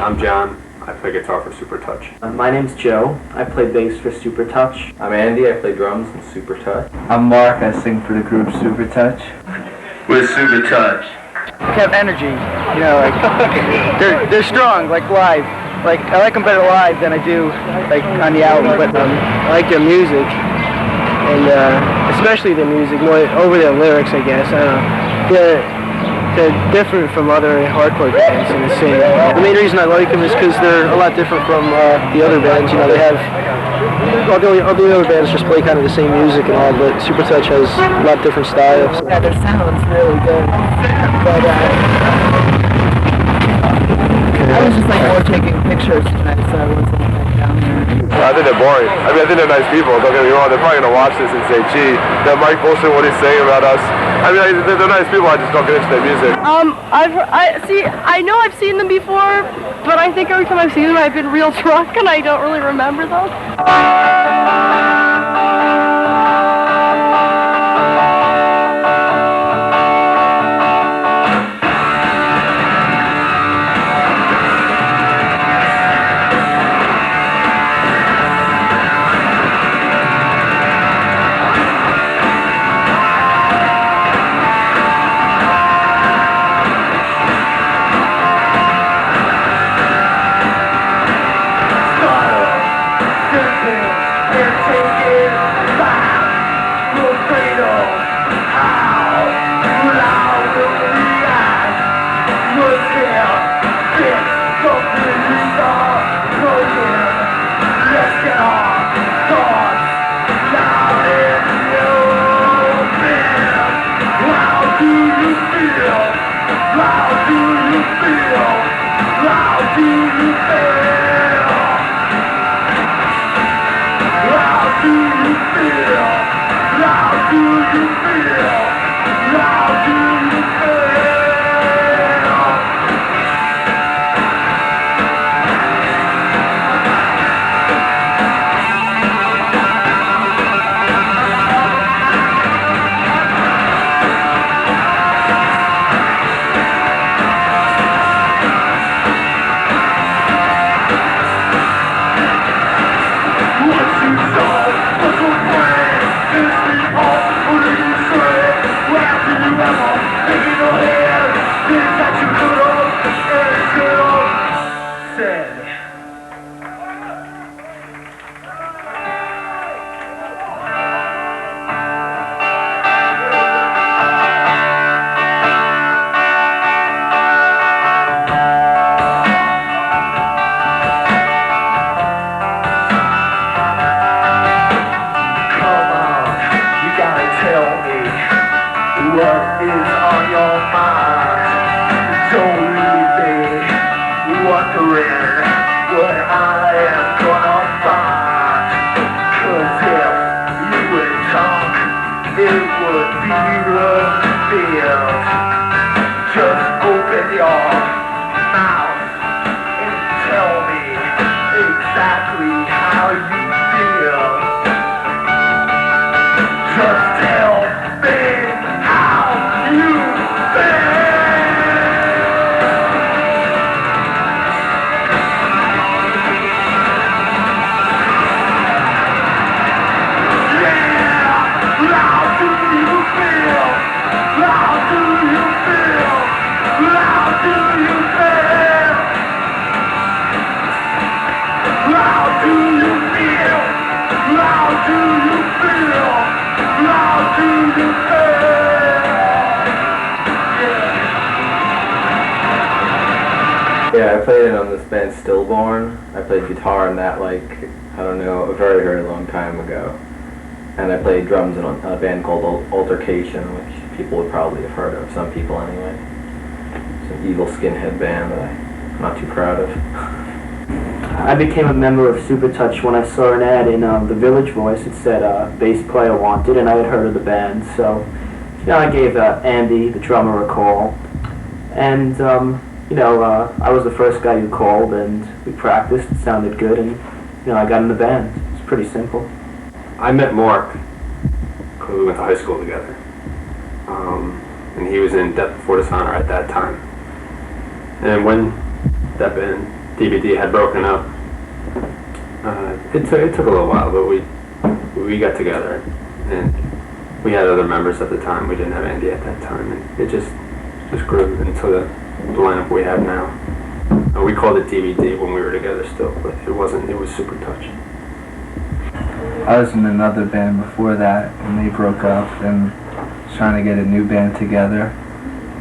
I'm John. I play guitar for SUPERTOUCH. My name's Joe. I play bass for SUPERTOUCH. I'm Andy. I play drums in SUPERTOUch. I'm Mark. I sing for the group SUPERTOUch. We're SUPERTOUch. They have energy, you know, like they're strong, like live. Like I like them better live than I do like on the album. But I like their music, and especially their music more over their lyrics, I guess. I don't know. They're different from other hardcore bands in the scene. The main reason I like them is because they're a lot different from the other bands. You know, they have all the other bands just play kind of the same music and all, but SUPERTOUch has a lot of different styles. Yeah, their sound's really good. But I was just like more taking pictures tonight, so I wasn't like down there. I think they're boring. I mean, I think they're nice people. Don't get me wrong. They're probably gonna watch this and say, "Gee, that Mike bullshit. What he's saying about us." I mean, they're nice people. I just don't get into their music. I know I've seen them before, but I think every time I've seen them, I've been real drunk and I don't really remember them. Just open your mouth and tell me. Yeah, I played in this band Stillborn. I played guitar in that, like, I don't know, a very, very long time ago. And I played drums in a band called Altercation, which people would probably have heard of, some people anyway. It's an evil skinhead band that I'm not too proud of. I became a member of SUPERTOUCH when I saw an ad in the Village Voice. It said bass player wanted, and I had heard of the band, so I gave Andy, the drummer, a call. And I was the first guy who called, and we practiced. It sounded good, and I got in the band. It's pretty simple. I met Mark because we went to high school together, and he was in Death Before Dishonor at that time. And when that band DVD had broken up, it took a little while, but we got together, and we had other members at the time. We didn't have Andy at that time, and it just grew into the lineup we have now. And we called it DVD when we were together still, but it wasn't. It was SUPERTOUCH. I was in another band before that, and they broke up, and was trying to get a new band together.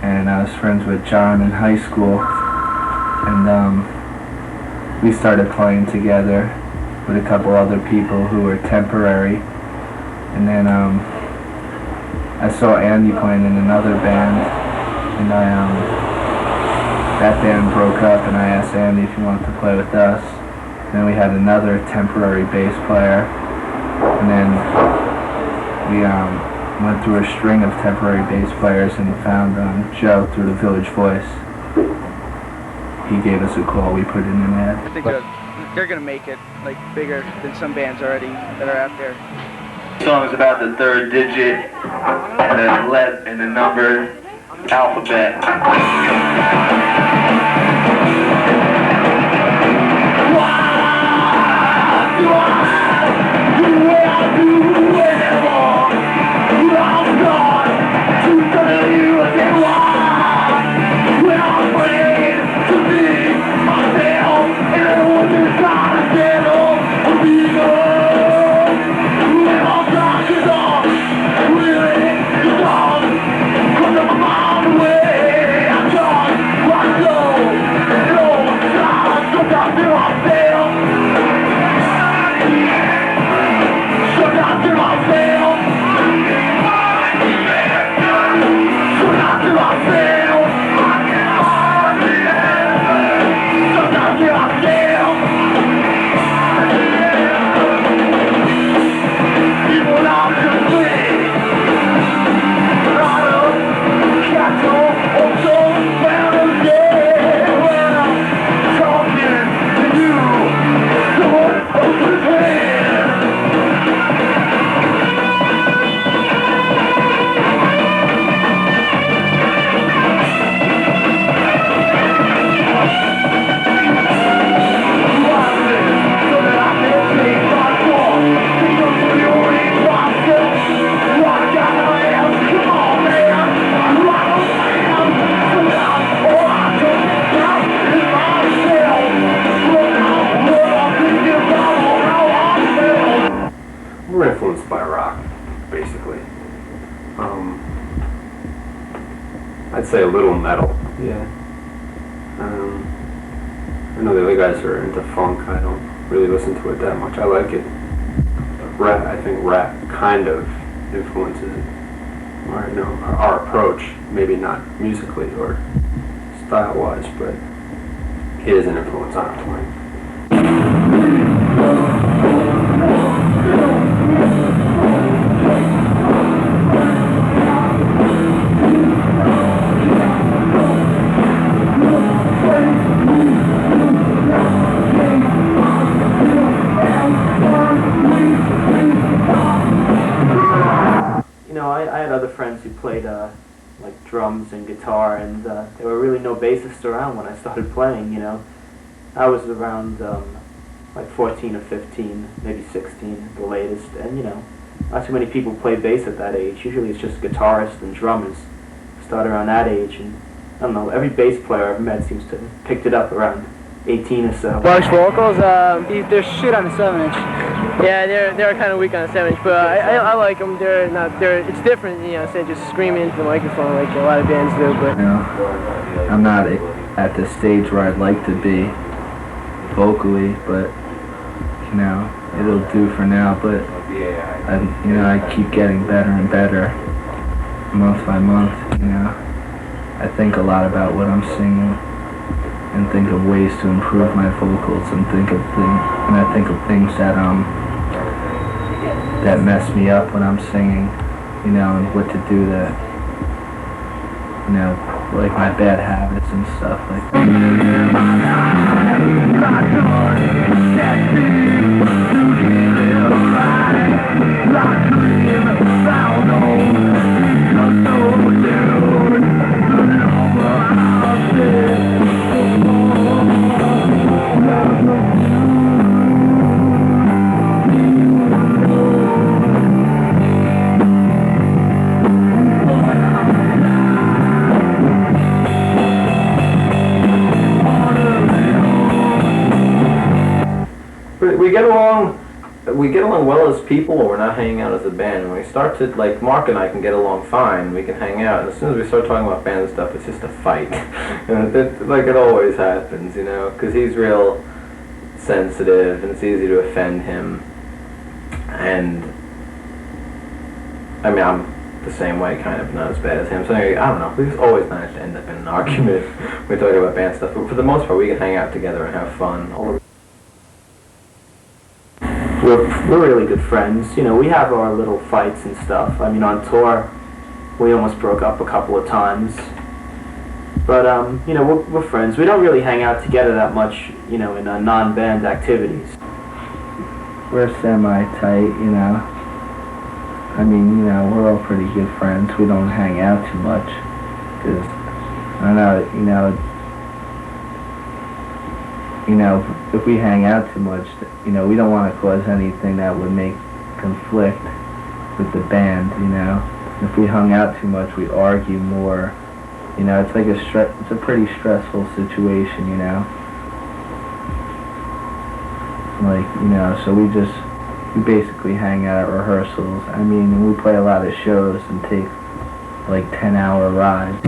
And I was friends with John in high school, and we started playing together with a couple other people who were temporary. And then I saw Andy playing in another band, and that band broke up, and I asked Andy if he wanted to play with us. And then we had another temporary bass player, and then we went through a string of temporary bass players and found Joe through the Village Voice. He gave us a call, we put in an ad. I think they're gonna make it like bigger than some bands already that are out there. The song is about the third digit and the number alphabet. We're influenced by rock, basically. I'd say a little metal. Yeah. I know the other guys are into funk. I don't really listen to it that much. I like it. Rap, I think rap kind of influences it. Or, our approach, maybe not musically or style-wise, but it is an influence on our playing. I had other friends who played like drums and guitar, and there were really no bassists around when I started playing. I was around like 14 or 15, maybe 16, the latest, and not too many people play bass at that age. Usually it's just guitarists and drummers start around that age, and I don't know, every bass player I've met seems to have picked it up around 18 or so. Large vocals, they're shit on the 7-inch. Yeah, they're kind of weak on the 7-inch, but I like them. It's different, instead of just screaming into the microphone like a lot of bands do. But I'm not at the stage where I'd like to be vocally, but you know, it'll do for now. But I keep getting better and better month by month. You know, I think a lot about what I'm singing and think of ways to improve my vocals and I think of things that mess me up when I'm singing, you know, and what to do that, you know, like my bad habits and stuff like that. We get along well as people when we're not hanging out as a band. When we start to, like, Mark and I can get along fine, we can hang out, and as soon as we start talking about band stuff, it's just a fight. And like it always happens, you know, because he's real sensitive, and it's easy to offend him. And, I mean, I'm the same way, kind of, not as bad as him. So anyway, I don't know, we've always managed to end up in an argument when we talk about band stuff, but for the most part, we can hang out together and have fun. We're really good friends. You know, we have our little fights and stuff. I mean, on tour, we almost broke up a couple of times. But, you know, we're friends. We don't really hang out together that much, you know, in non-band activities. We're semi-tight, you know. I mean, you know, we're all pretty good friends. We don't hang out too much. Because, I don't know, you know, if we hang out too much, you know, we don't want to cause anything that would make conflict with the band, you know. If we hung out too much, we argue more. You know, it's like it's a pretty stressful situation, you know. Like, you know, so we basically hang out at rehearsals. I mean, we play a lot of shows and take like 10-hour rides.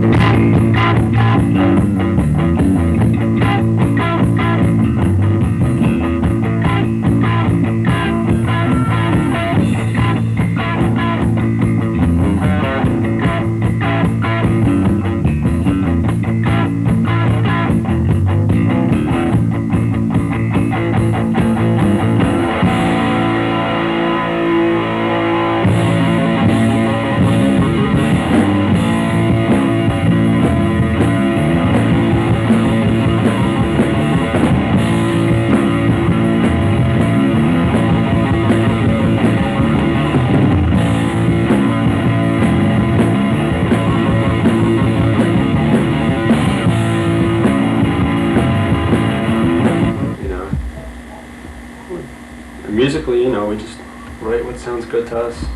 Musically, you know, we just write what sounds good to us.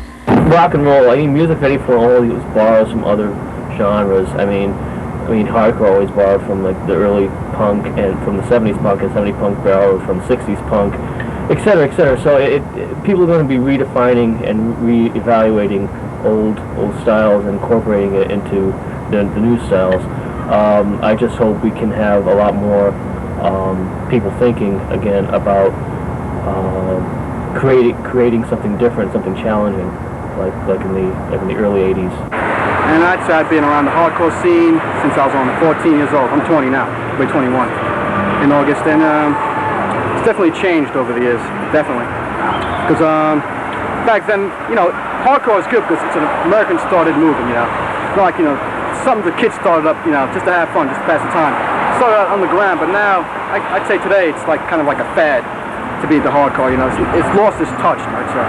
Rock and roll. I mean, Music Ready for All was borrows from other genres. I mean, hardcore always borrowed from like the early punk and from the 70s punk, and 70s punk borrowed from 60s punk, etc., etc. So people are going to be redefining and reevaluating old styles and incorporating it into the new styles. I just hope we can have a lot more people thinking again about creating something different, something challenging, like in the early 80s. And I'd say I've been around the hardcore scene since I was only 14 years old. I'm 20 now, I'll be 21 in August, and it's definitely changed over the years, definitely. Because back then, you know, hardcore is good because it's an American-started movement, you know. It's not like, you know, something the kids started up, you know, just to have fun, just to pass the time. It started out underground, but now, I'd say today, it's like kind of like a fad to be the hardcore, you know. It's lost its touch, I'd say.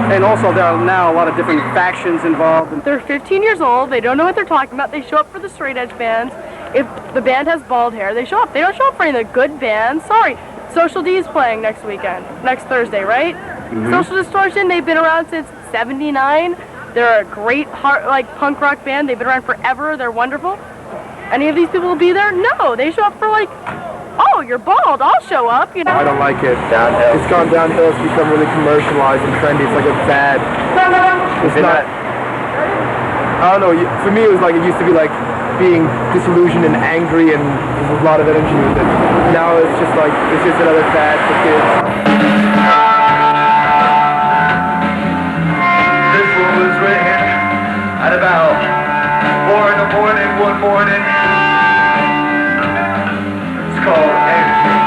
And also there are now a lot of different factions involved. They're 15 years old, they don't know what they're talking about, they show up for the straight edge bands. If the band has bald hair, they show up. They don't show up for any of the good bands. Sorry, Social D is playing next Thursday, right? Mm-hmm. Social Distortion, they've been around since '79. They're a great punk rock band, they've been around forever, they're wonderful. Any of these people will be there? No, they show up for like, oh, you're bald, I'll show up, you know. I don't like it. Downhill. It's gone downhill. It's become really commercialized and trendy. It's like a fad. It's not. I don't know. For me, it was like it used to be like being disillusioned and angry and a lot of energy with it. Now it's just like, it's just another fad for kids. This one was written at about 4 in the morning one morning. It's called Energy.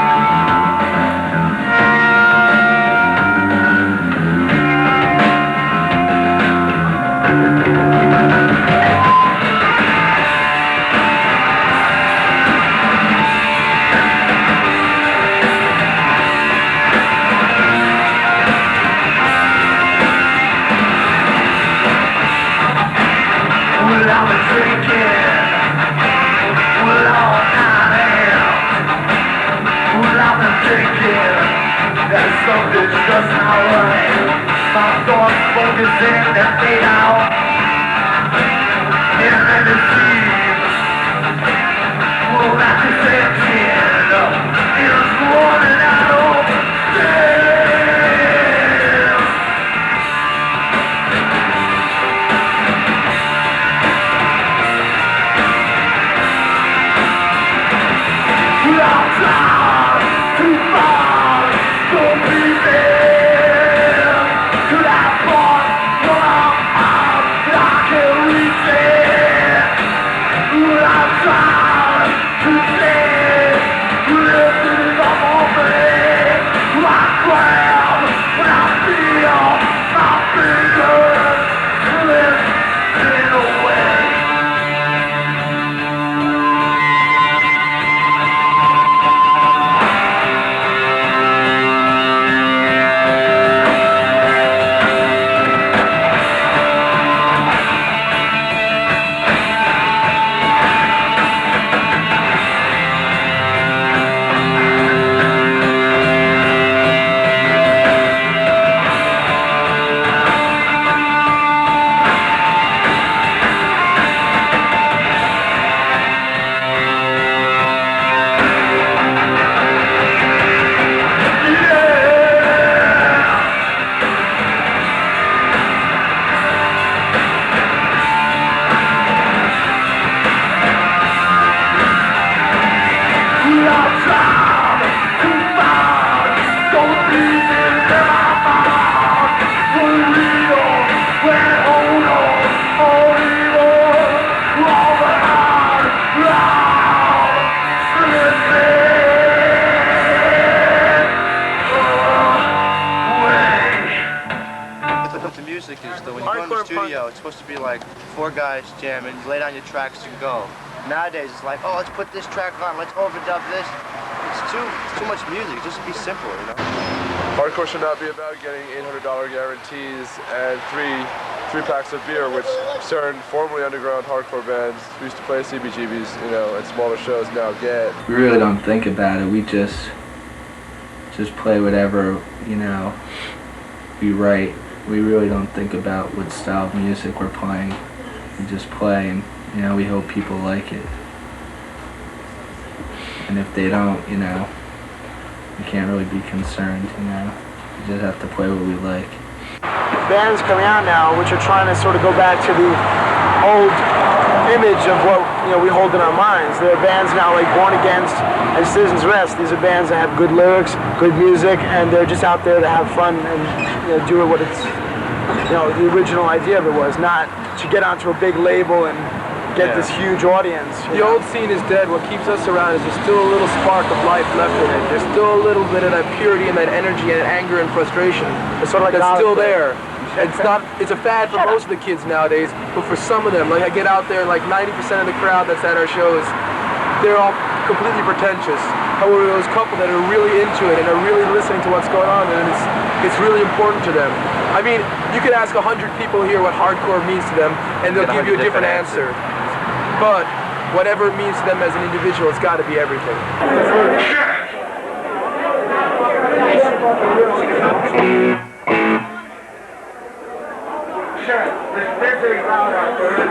Something's just not right. My thoughts focus in and fade out. And then it seems, well, that deception is running out of steam. Without time to find, don't be there. Could I fall? I can't reach it. Without time to say, lifting up on me. I grab when I feel my fingers slipping away. The music is that when you go in the studio, it's supposed to be like 4 guys jamming, you lay down your tracks and go. Nowadays, it's like, oh, let's put this track on, let's overdub this. It's too much music. Just be simple, you know. Hardcore should not be about getting $800 guarantees and three packs of beer, which certain formerly underground hardcore bands who used to play CBGBs, you know, at smaller shows now get. We really don't think about it. We just play whatever, you know, we write. We really don't think about what style of music we're playing. We just play, and, you know, we hope people like it. And if they don't, you know, we can't really be concerned, you know. We just have to play what we like. Bands coming out now which are trying to sort of go back to the old image of what, you know, we hold in our minds. There are bands now like Born Against and Citizens Rest. These are bands that have good lyrics, good music, and they're just out there to have fun and, you know, do it what it's, you know, the original idea of it was, not to get onto a big label and get this huge audience. The old scene is dead. What keeps us around is there's still a little spark of life left in it. There's still a little bit of that purity and that energy and anger and frustration. It's sort of like that's still there. It's a fad for most of the kids nowadays, but for some of them, like I get out there and like 90% of the crowd that's at our shows, they're all completely pretentious. However, those couple that are really into it and are really listening to what's going on, and it's really important to them. I mean, you could ask 100 people here what hardcore means to them, and they'll give you a different answer. But whatever it means to them as an individual, it's got to be everything. They're very loud out there.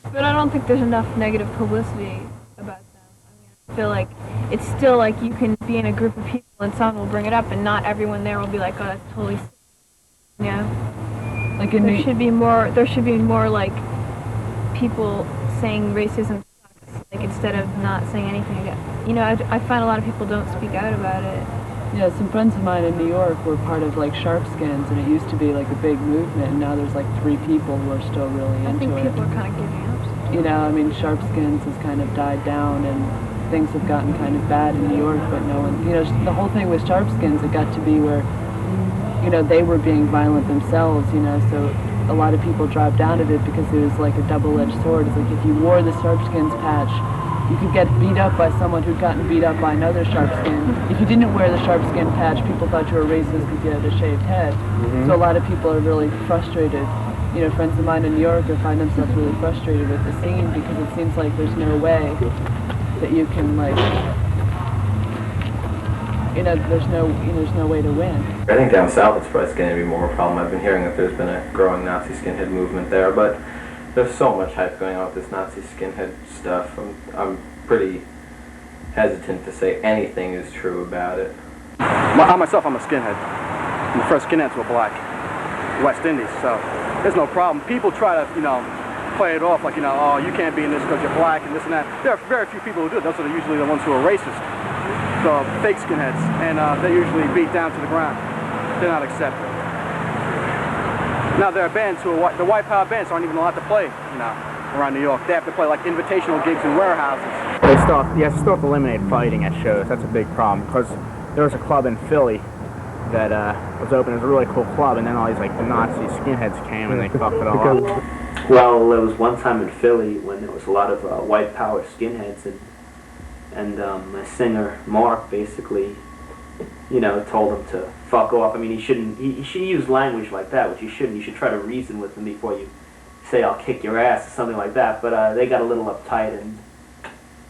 But I don't think there's enough negative publicity about them. I mean, I feel like it's still like you can be in a group of people and someone will bring it up and not everyone there will be like, oh, that's totally sick. Yeah. Like there should be more like people saying racism sucks, like instead of not saying anything again. You know, I find a lot of people don't speak out about it. Yeah, some friends of mine in New York were part of like Sharpskins, and it used to be like a big movement, and now there's like 3 people who are still really into it. I think people are kind of giving up. You know, I mean, Sharpskins has kind of died down, and things have gotten kind of bad in New York, but no one, you know, the whole thing with Sharpskins, it got to be where, you know, they were being violent themselves, you know, so a lot of people dropped out of it because it was like a double-edged sword. It's like if you wore the Sharpskins patch, you could get beat up by someone who'd gotten beat up by another Sharpskin. If you didn't wear the Sharpskin patch, people thought you were racist because you had a shaved head. So a lot of people are really frustrated. You know, friends of mine in New York find themselves really frustrated with the scene because it seems like there's no way that you can, like, you know, there's no way to win. I think down south it's probably going to be more of a problem. I've been hearing that there's been a growing Nazi skinhead movement there, but there's so much hype going on with this Nazi skinhead stuff. I'm pretty hesitant to say anything is true about it. I myself, I'm a skinhead. I'm the first skinhead to a black West Indies, so there's no problem. People try to, you know, play it off like, you know, oh, you can't be in this because you're black and this and that. There are very few people who do it. Those are usually the ones who are racist. So fake skinheads, and they're usually beat down to the ground. They're not accepted. Now there are bands who are the white power bands aren't even allowed to play, you know, around New York. They have to play like invitational gigs in warehouses. You have to still have to eliminate fighting at shows. That's a big problem because there was a club in Philly that was open. It was a really cool club, and then all these like the Nazi skinheads came and they fucked it all up. Well, there was one time in Philly when there was a lot of white power skinheads, and my singer Mark basically, you know, told him to fuck off. I mean, he shouldn't. He should use language like that, which you shouldn't. You should try to reason with him before you say I'll kick your ass or something like that. But they got a little uptight, and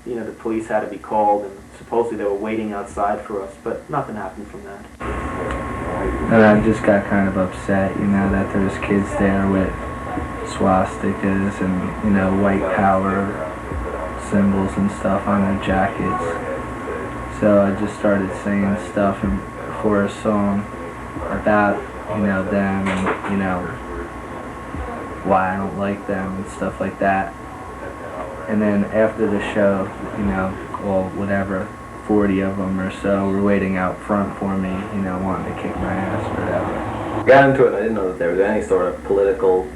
you know, the police had to be called, and supposedly they were waiting outside for us, but nothing happened from that. And I just got kind of upset, you know, that there was kids there with swastikas and, you know, white power symbols and stuff on their jackets. So I just started saying stuff before a song about, you know, them and, you know, why I don't like them and stuff like that. And then after the show, you know, well, whatever, 40 of them or so were waiting out front for me, you know, wanting to kick my ass or whatever. I got into it and I didn't know that there was any sort of political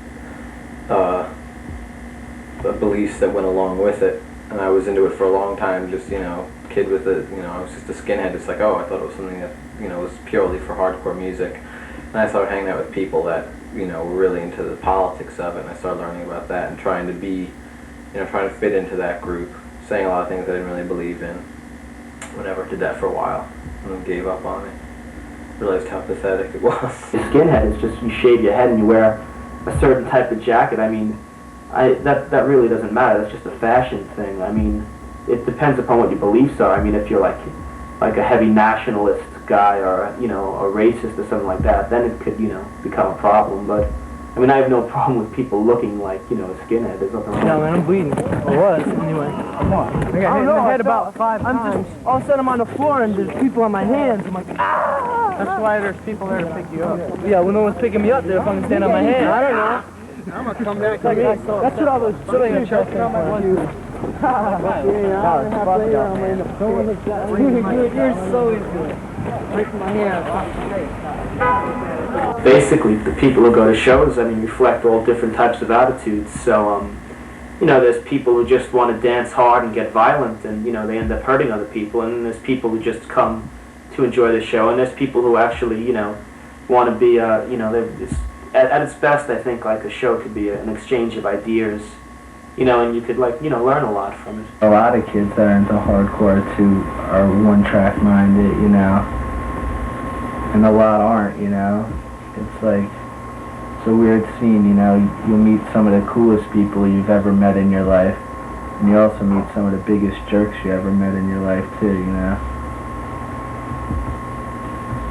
beliefs that went along with it. And I was into it for a long time, just, you know, kid with a, you know, I was just a skinhead. It's like, oh, I thought it was something that, you know, was purely for hardcore music. And I started hanging out with people that, you know, were really into the politics of it, and I started learning about that and trying to be, you know, trying to fit into that group, saying a lot of things I didn't really believe in. Whatever, did that for a while, and then gave up on it. Realized how pathetic it was. The skinhead is just you shave your head and you wear a certain type of jacket. I mean, that really doesn't matter. That's just a fashion thing. I mean, it depends upon what your beliefs are. I mean, if you're like a heavy nationalist guy or, you know, a racist or something like that, then it could, you know, become a problem. But I mean, I have no problem with people looking like, you know, a skinhead. There's nothing wrong. No, man, I'm bleeding. I was, anyway. Come on. I got hit in the head about 5 times. All of a sudden I'm on the floor and there's people on my hands. I'm like, ah! That's why there's people there to pick you up. Yeah, when no one's picking me up, they're fucking standing on my hands. I don't know. I'm gonna come back to me. That's what all those children are trying You're so into it. Breaking my hand. Basically, the people who go to shows, I mean, reflect all different types of attitudes. So, you know, there's people who just want to dance hard and get violent, and, you know, they end up hurting other people. And then there's people who just come to enjoy the show, and there's people who actually, you know, want to be, you know, at its best, I think, like, a show could be an exchange of ideas, you know, and you could, like, you know, learn a lot from it. A lot of kids that are into hardcore, too, are one-track minded, you know, and a lot aren't, you know. It's like, it's a weird scene, you know. You'll meet some of the coolest people you've ever met in your life, and you also meet some of the biggest jerks you ever met in your life, too, you know.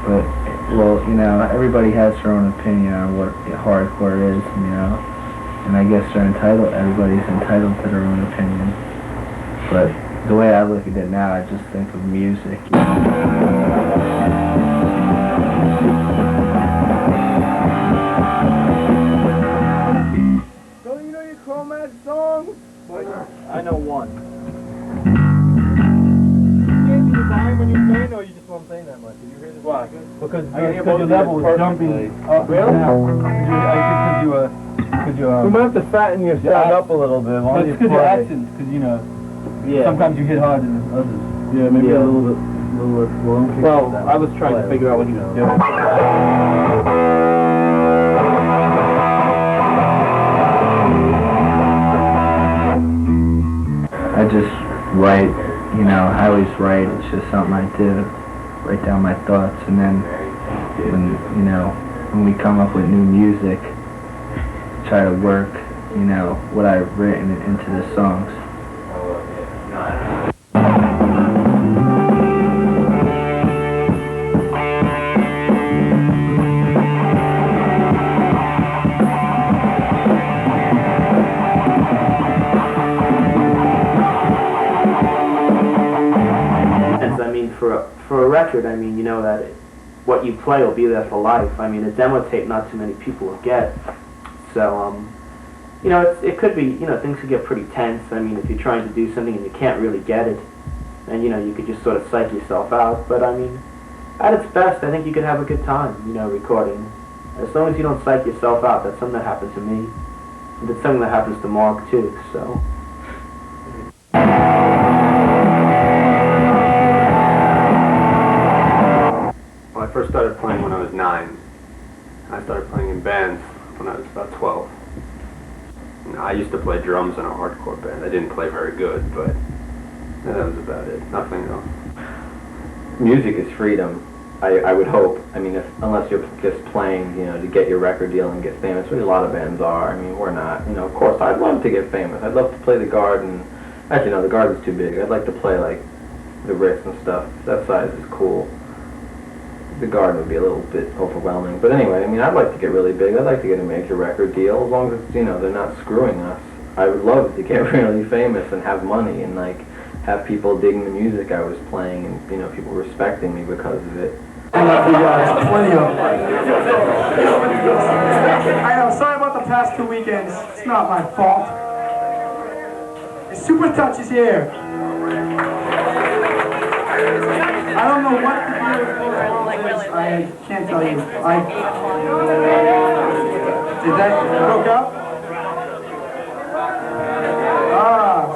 But, well, you know, everybody has their own opinion on what hardcore is, you know. and I guess they're entitled, everybody's entitled to their own opinion. But the way I look at it now, I just think of music. Don't you know your Chromad song? I know one. You can't when you're playing, or you just won't play that much. Did you hear this? Why? Because your level is jumping up. Really? Because you we might have to fatten your sound up a little bit. It's because your accents, because you know, sometimes you hit harder than others. Yeah, maybe a little bit lower. Well, I was trying to figure out what you were doing. I just write, you know, I always write, it's just something I do, write down my thoughts, and then when we come up with new music, try to work, what I've written into the songs. For a record, you know that what you play will be there for life. A demo tape, not too many people will get. So, it could be, things could get pretty tense. If you're trying to do something and you can't really get it, then, you could just sort of psych yourself out. But, at its best, I think you could have a good time, recording. As long as you don't psych yourself out. That's something that happened to me. And it's something that happens to Mark, too, so... I first started playing when I was 9. I started playing in bands when I was about 12. I used to play drums in a hardcore band. I didn't play very good, but that was about it. Nothing else. Music is freedom, I would hope. Unless you're just playing, to get your record deal and get famous, which a lot of bands are. We're not. Of course, I'd love to get famous. I'd love to play the Garden. Actually, no, the Garden's too big. I'd like to play, like, the Ritz and stuff. That size is cool. The Garden would be a little bit overwhelming. But anyway, I'd like to get really big. I'd like to get a major record deal, as long as, they're not screwing us. I would love to get really famous and have money and, like, have people digging the music I was playing and, people respecting me because of it. I know, sorry about the past 2 weekends. It's not my fault. SUPERTOUCH is here. I don't know what the deal is. I can't tell you. Did that broke up?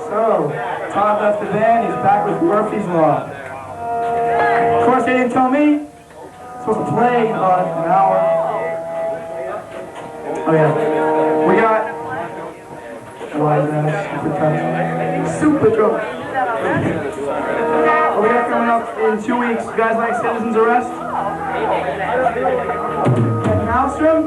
So Todd left the band. He's back with Murphy's Law. Of course, they didn't tell me. Supposed to play in about an hour. Oh yeah, we got. Why is that? Super drunk. What we got coming up in 2 weeks? You guys like Citizen's Arrest? Maelstrom?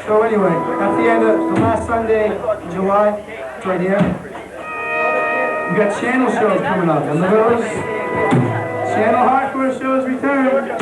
So anyway, at the end of the last Sunday in July, it's right here. We got channel shows coming up. And those channel hardcore shows return.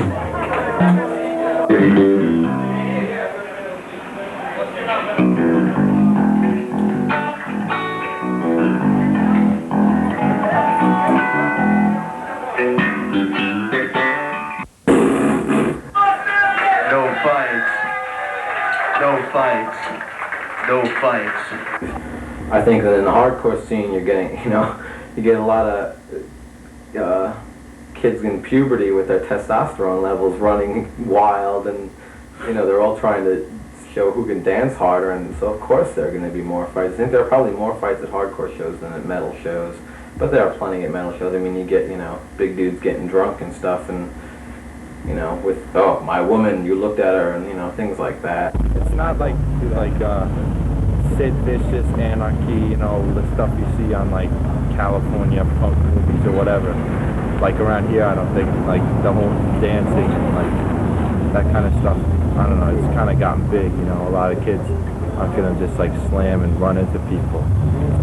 No fights. I think that in the hardcore scene, you're getting, you get a lot of kids in puberty with their testosterone levels running wild, and they're all trying to show who can dance harder, and so of course there are going to be more fights. I think there are probably more fights at hardcore shows than at metal shows, but there are plenty at metal shows. You get big dudes getting drunk and stuff, and with my woman, you looked at her, and things like that. It's not like Sid Vicious, Anarchy, the stuff you see on like California punk movies or whatever. Like around here, I don't think like the whole dancing and like that kind of stuff. I don't know. It's kind of gotten big. A lot of kids aren't gonna just like slam and run into people.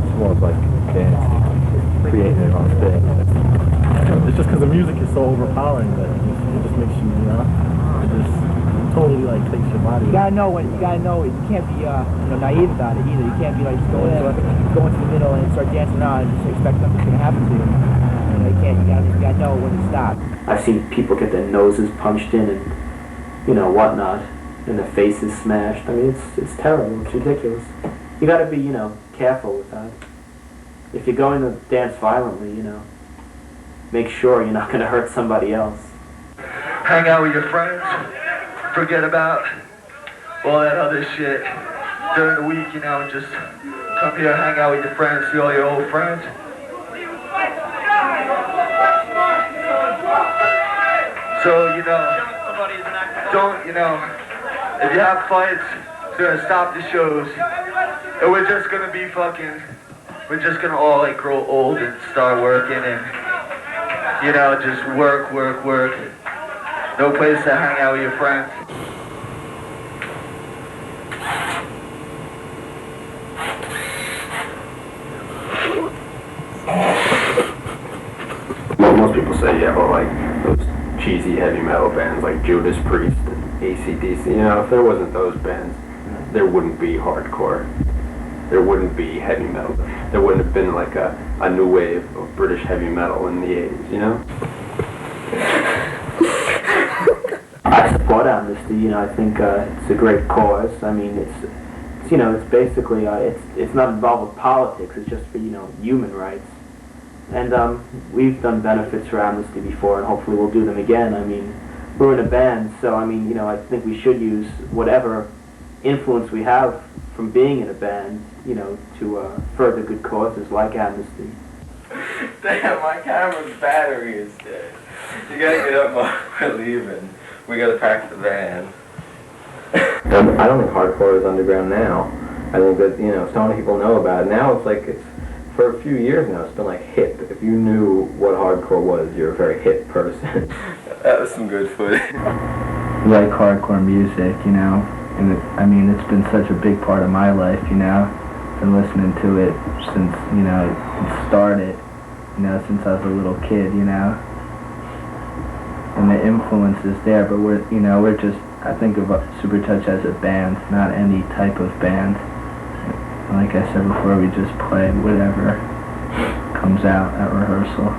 It's more of like dancing, creating their own thing. it's just because the music is so overpowering that it just makes you, you know, it just totally like takes your body. You gotta know when. You gotta know it. You can't be naive about it either. You can't be like just go into the middle and start dancing around and just expect nothing's gonna happen to you. You know, you can't. You gotta know when to stop. I've seen people get their noses punched in and whatnot, and their faces smashed. I mean, it's terrible. It's ridiculous. You gotta be careful with that. If you're going to dance violently, make sure you're not gonna hurt somebody else. Hang out with your friends. Forget about all that other shit during the week, just come here, hang out with your friends, see all your old friends. So, don't, if you have fights, it's gonna stop the shows. And we're just gonna be we're just gonna all like grow old and start working and, just work. No place to hang out with your friends. Most people say, yeah, well, like those cheesy heavy metal bands like Judas Priest and AC/DC, if there wasn't those bands, there wouldn't be hardcore. There wouldn't be heavy metal. There wouldn't have been like a new wave of British heavy metal in the 80s, I support Amnesty. I think it's a great cause. I mean, it's basically it's not involved with politics. It's just for human rights. And we've done benefits for Amnesty before, and hopefully we'll do them again. I mean, we're in a band, so I mean, I think we should use whatever influence we have from being in a band, to further good causes like Amnesty. Damn, my camera's battery is dead. You gotta get up, Mark. We're leaving. We gotta pack the van. I don't think hardcore is underground now. I think that, so many people know about it. Now it's for a few years now, it's been like hip. If you knew what hardcore was, you're a very hip person. That was some good footage. I like hardcore music, and it's been such a big part of my life, Been listening to it since, it started, since I was a little kid, And the influence is there, but we're just, I think of SUPERTOUCH as a band, not any type of band. Like I said before, we just play whatever comes out at rehearsal.